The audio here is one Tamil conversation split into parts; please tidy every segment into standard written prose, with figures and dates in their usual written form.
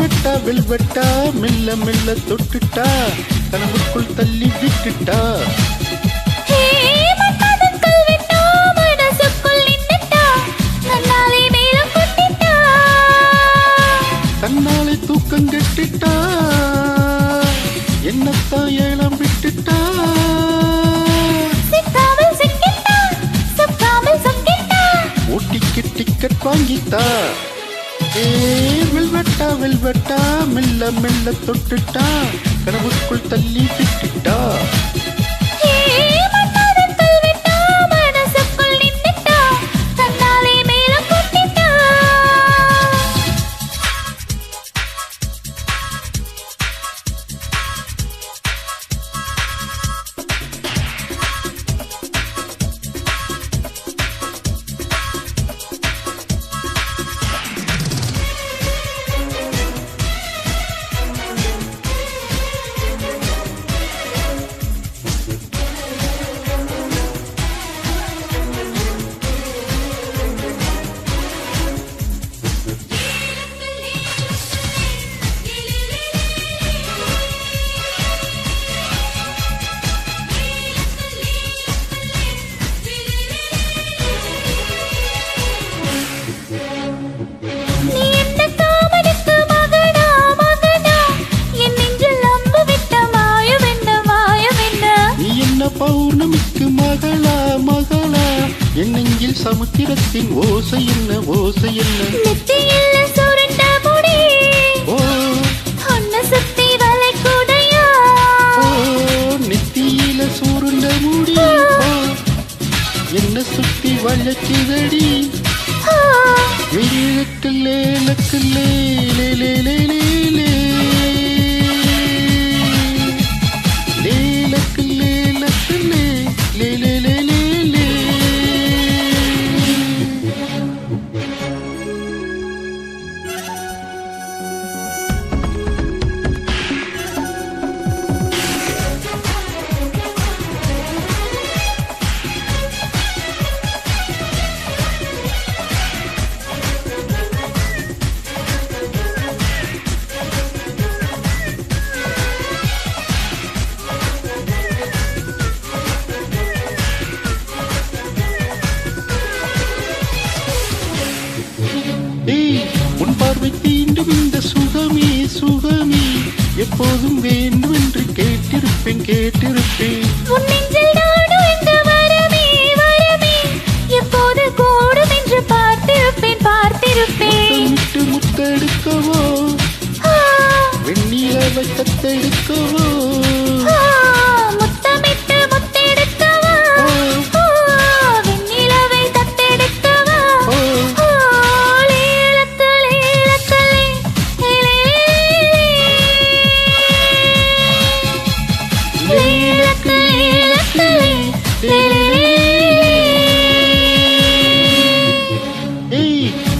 வெல்வெட்டா வெல்வெட்டா மெல்ல மெல்ல தொட்டுட்டா கனவுக்குள் தள்ளி விட்டுட்டா தன்னாலே தூக்கம் கெட்டுட்டா என்னத்தான் ஏலம் விட்டுட்டா ஊட்டிக்கு டிக்கெட் வாங்கிட்டா வெல்வெட்டா வெல்வெட்டா மெல்ல மெல்ல தொட்டுட்டா கனவுக்குள் தள்ளி விட்டுட்டா பௌர்ணமிக்கு மகளா மகளா என் நெஞ்சில் சமுத்திரத்தின் ஓசை என்ன ஓசை என்ன நெத்தியில சுருண்ட முடி ஓ ஒன்ன சுத்தி வளைக்குடையா ஓ நெத்தியில சுருண்ட முடி என்ன சுத்தி வளைக்குதடி விழிக்கு லேலக்கு லே லே லே லே உன் பார்வை தீண்டும் இந்த சுகமே சுகமே எப்போதும் வேண்டும் என்று கேட்டிருப்பேன் கேட்டிருப்பேன் உன் நெஞ்சில் நாடும் இந்த வரமே வரமே எப்போது கூடும் என்று பார்த்திருப்பேன் பார்த்திருப்பேன் முத்தமிட்டு முத்தெடுக்கவோ வெண்ணிலவை தத்தெடுக்கவோ முத்தமிட்டு முத்தெடுக்கவா வெண்ணிலவை தத்தெடுக்கவா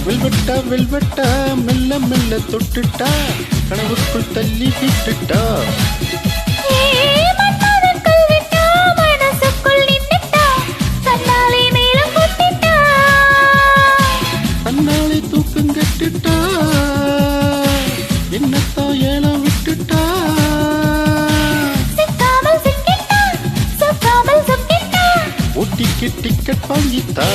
வெல்வெட்டா வெல்வெட்டா மெல்ல மெல்ல தொட்டுட்டா கனவுக்குள் தள்ளி விட்டுட்டா தன்னாலே தூக்கம் கெட்டுட்டா என்னத்தான் ஏலம் விட்டுட்டா ஊட்டிக்கு டிக்கெட் வாங்கிட்டா